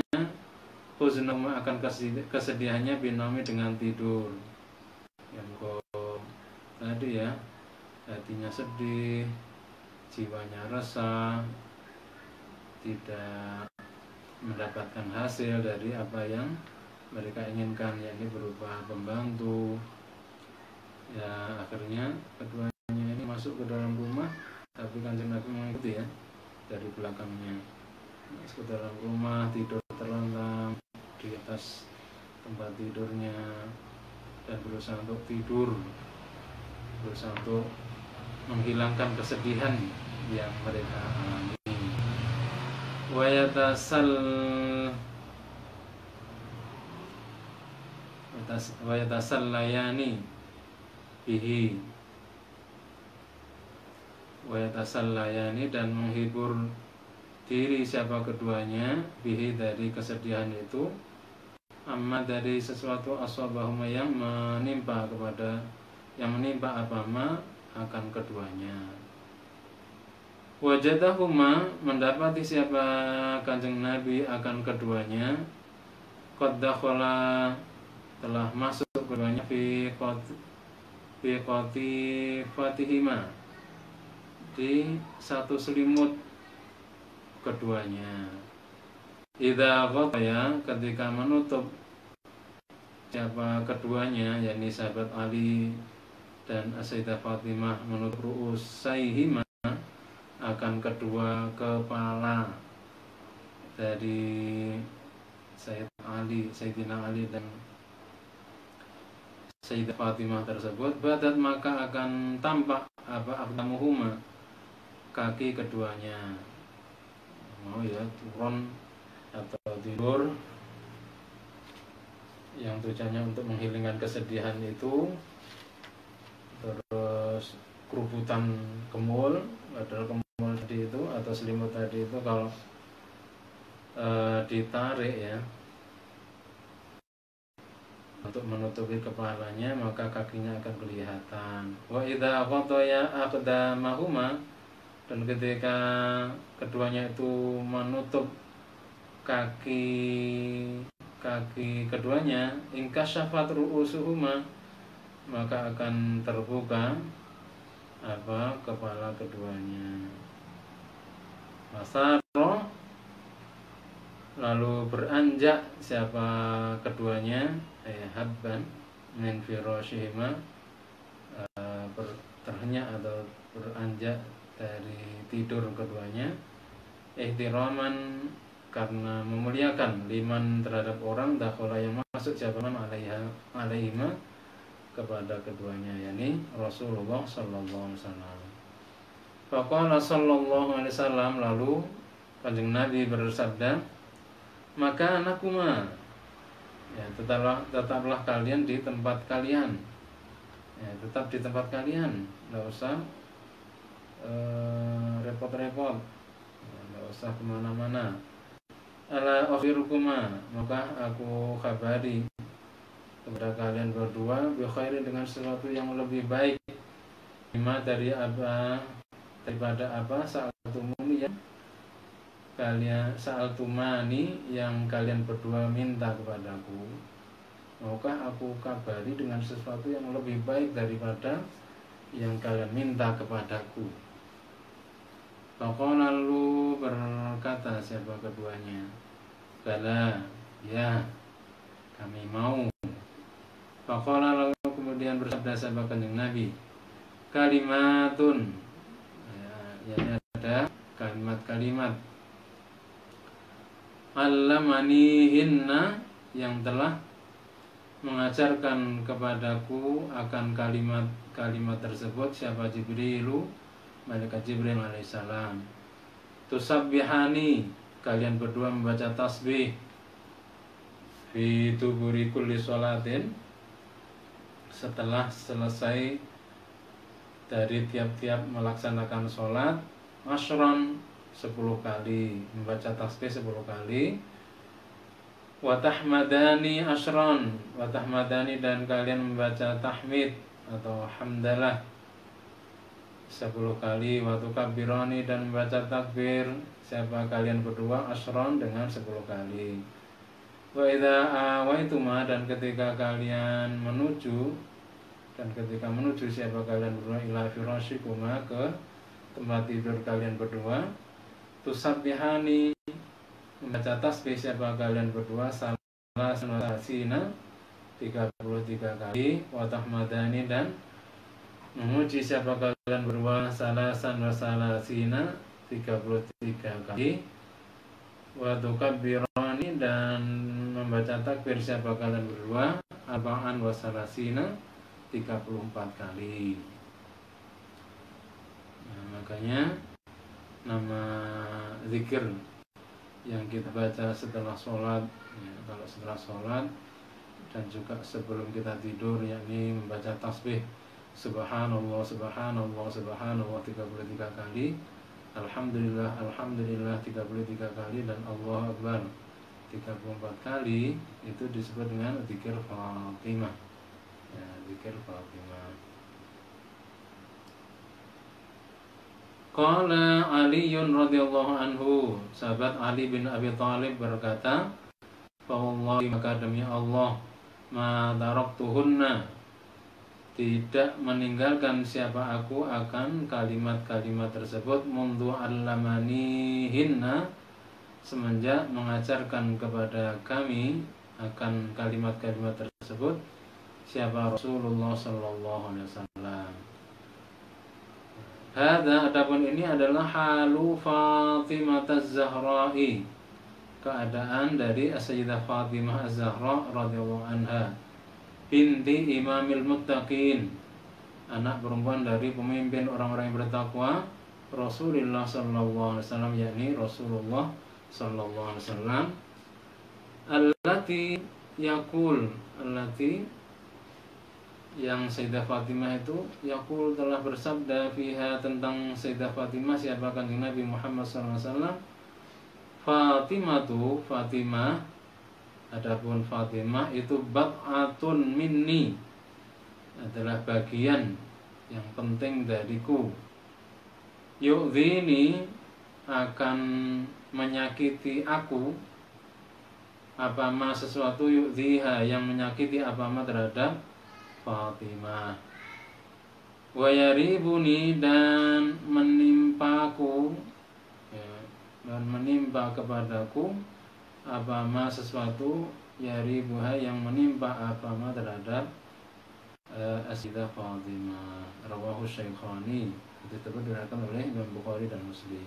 huznahuma, akan kesedihannya, binami, dengan tidur. Yang tadi ya, hatinya sedih, jiwanya resah, tidak mendapatkan hasil dari apa yang mereka inginkan, yakni berupa pembantu. Ya, akhirnya keduanya ini masuk ke dalam rumah, tapi Kanjeng Nabi mengikuti ya dari belakangnya. Masuk ke dalam rumah, tidur terlentang di atas tempat tidurnya dan berusaha untuk tidur, berusaha untuk menghilangkan kesedihan yang mereka alami. Wayatasallayani bihi, wayatasallayani, dan menghibur diri siapa keduanya, bihi, dari kesedihan itu, amma, dari sesuatu, asabahuma, yang menimpa kepada, yang menimpa apama akan keduanya. Wajadahuma, mendapati siapa Kanjeng Nabi akan keduanya, qad dakhala, telah masuk keduanya, fi qatifihima, di satu selimut keduanya. Idza ghataya, ketika menutup siapa keduanya, yakni sahabat Ali dan Sayyidah Fatimah, menutup ru'usaihima, akan kedua kepala dari Sayyidina Ali dan Sayyidah Fatimah tersebut, badat, maka akan tampak apa, aqdamuhuma, kaki keduanya. Mau ya turun atau tidur yang tujuannya untuk menghilangkan kesedihan itu, terus kerubutan kemul, padahal kemul tadi itu atau selimut tadi itu kalau ditarik ya untuk menutupi kepalanya, maka kakinya akan kelihatan. Wa idza qataya aqdamahuma, dan ketika keduanya itu menutup kaki keduanya, ingkasyafat ru'usuhuma, maka akan terbuka apa, kepala keduanya. Masaro, lalu beranjak siapa keduanya, habban min firashihima, terhenyak atau beranjak dari tidur keduanya, ihtiraman, karena memuliakan, liman, terhadap orang, dakhala, yang masuk siapa man alaihima, kepada keduanya, yakni Rasulullah sallallahu alaihi wasallam. Faqala sallallahu alaihi wasallam, lalu Kanjeng Nabi bersabda, maka anakuma, ya, tetaplah kalian di tempat kalian, ya, tetap di tempat kalian, nggak usah repot-repot, nggak usah kemana-mana. Ala akhirukuma, maka aku kabari kepada kalian berdua, bi khairin, dengan sesuatu yang lebih baik, lima, dari apa, daripada apa, sa'altumuni, yang kalian, sa'altumani, yang kalian berdua minta kepadaku, maukah aku kabari dengan sesuatu yang lebih baik daripada yang kalian minta kepadaku. Faqala, lalu berkata siapa keduanya, bala, ya, kami mau. Faqala, lalu kemudian bersabda siapa Kanjeng Nabi, kalimatun, ya, ada kalimat-kalimat, allamanihinna, yang telah mengajarkan kepadaku akan kalimat-kalimat tersebut siapa? Jibrilu, malaikat Jibril alaihissalam. Tusabbihani, kalian berdua membaca tasbih fi duburi kulli sholatin, setelah selesai dari tiap-tiap melaksanakan sholat, asyron 10 kali, membaca tasbih 10 kali. Watahmadani asyron, watahmadani, dan kalian membaca tahmid atau hamdalah 10 kali. Watukabirani, dan membaca takbir siapa? Kalian berdua, asyron, dengan 10 kali. Wa idza awaituma, dan ketika kalian menuju siapa? Kalian berdua, ila firasyikuma, ke tempat tidur kalian berdua. Tusabbihani, membaca tasbih siapa? Kalian berdua, salasina 33 kali. Watahmadani, dan memuji siapa? Kalian berdua, salasan wa salasina 33 kali. Watukabbirani, dan membaca takbir siapa? Kalian berdua, arba'an wa salasina 34 kali. Nah, makanya nama zikir yang kita baca setelah sholat, ya, kalau setelah sholat dan juga sebelum kita tidur, yakni membaca tasbih subhanallah subhanallah subhanallah 33 kali, alhamdulillah alhamdulillah 33 kali, dan Allahu akbar 34 kali, itu disebut dengan zikir Fatimah. Ya, zikir Fatimah. Qala Aliun radhiyallahu anhu, sahabat Ali bin Abi Thalib berkata, fa wallahi, maka demi Allah, ma taraktuhunna, tidak meninggalkan siapa aku akan kalimat-kalimat tersebut, mundu allamanihinna, semenjak mengajarkan kepada kami akan kalimat-kalimat tersebut siapa? Rasulullah sallallahu alaihi wasallam. Hadza, adapun ini adalah halu Fatimah Az-Zahra'i, keadaan dari Sayyidah Fatimah Az-Zahra radhiyallahu anha, binti Imamil Muttaqin, anak perempuan dari pemimpin orang-orang yang bertakwa, Rasulullah sallallahu alaihi wasallam, yakni Rasulullah sallallahu alaihi wasallam. Allati yaqul, allati, yang Sayyidah Fatimah itu, yaqul, telah bersabda, fiha, tentang Sayyidah Fatimah siapa? Kanjeng Nabi Muhammad SAW. Fatimatu, Fatimah, adapun Fatimah itu bat'atun minni, adalah bagian yang penting dariku. Yu'dhini, akan menyakiti aku, apama sesuatu, yu'dhiha, yang menyakiti apama terhadap Fatimah. Wa yaribuni, dan menimpaku, ya, dan menimpa kepadaku apama sesuatu, yaribuha, yang menimpa apama terhadap Sayyidah Fatimah. Rawahu Syaikhani, itu diriwayatkan oleh Imam Bukhari dan Muslim.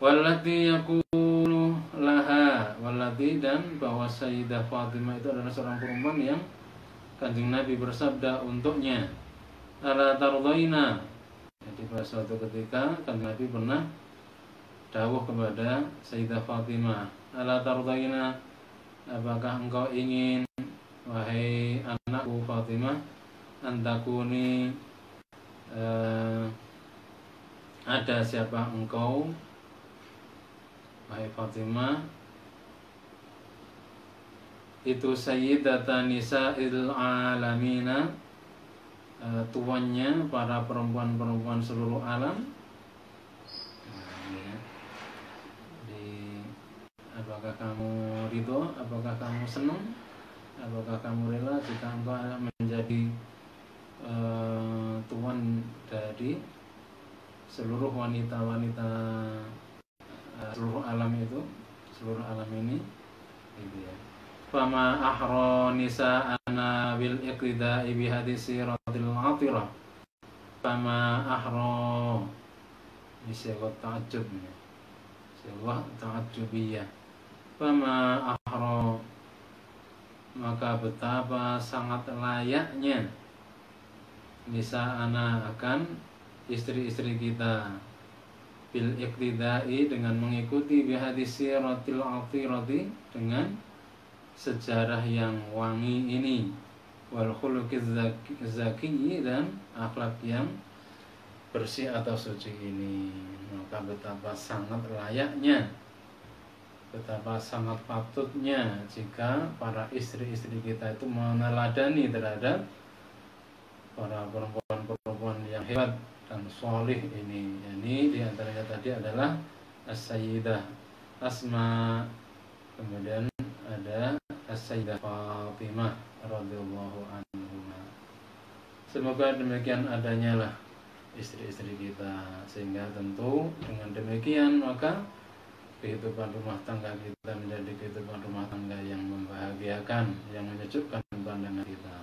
Wallati yaqulu laha, wallati, dan bahwa Sayyidah Fatimah itu adalah seorang perempuan yang Kanjeng Nabi bersabda untuknya, ala tardaina, jadi pada suatu ketika Kanjeng Nabi pernah dawuh kepada Sayyidah Fatimah, ala tardaina, apakah engkau ingin, wahai anakku Fatimah, antakuni, ada siapa engkau, wahai Fatimah, itu sayyidatan nisa'il alamina, tuannya para perempuan-perempuan seluruh alam. Apakah kamu ridho, apakah kamu senang, apakah kamu rela jika engkau menjadi tuan dari seluruh wanita-wanita seluruh alam itu, seluruh alam ini, gitu ya. Fama ahra nisa'ana bil iqtida'i bi hadisi radil atirah. Fama ahra, ini sebuah ta'ajub, sebuah ta'ajubiyah. Fama ahra, maka betapa sangat layaknya nisa ana akan istri-istri kita bil iqtidai dengan mengikuti bihadis siratil athirati dengan sejarah yang wangi ini wal khuluqiz zaki dan akhlak yang bersih atau suci ini. Maka betapa sangat layaknya, betapa sangat patutnya jika para istri-istri kita itu meneladani terhadap para perempuan-perempuan yang hebat dan solih ini. Ini diantaranya tadi adalah As-Sayyidah Asma, kemudian ada As-Sayyidah Fatimah radhiyallahu anha. Semoga demikian adanya lah istri-istri kita, sehingga tentu dengan demikian maka kehidupan rumah tangga kita menjadi kehidupan rumah tangga yang membahagiakan, yang menyejukkan pandangan kita.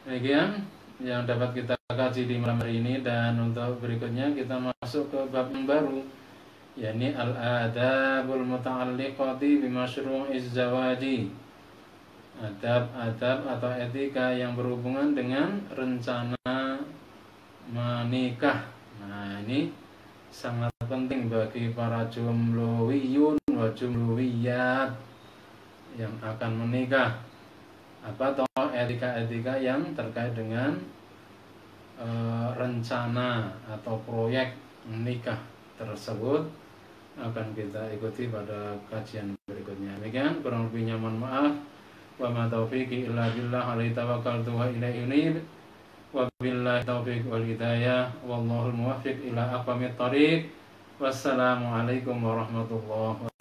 Demikian yang dapat kita kaji di malam hari ini, dan untuk berikutnya kita masuk ke bab yang baru, yakni al-adabul muta'alliqati bimasyru'iz zawaji. Adab-adab atau etika yang berhubungan dengan rencana menikah. Nah, ini sangat penting bagi para jumluwiyun wa jumluwiyat yang akan menikah. Apa toh etika-etika yang terkait dengan rencana atau proyek menikah tersebut akan kita ikuti pada kajian berikutnya. Demikian, kurang lebihnya mohon maaf. Wa ma taufiqi illa billah, alaihi tawakkaltu wa ilaihi unib. Wabillahi taufiq wal hidayah, wallahul muwaffiq ila aqwamit thoriq. Wassalamualaikum warahmatullahi wabarakatuh.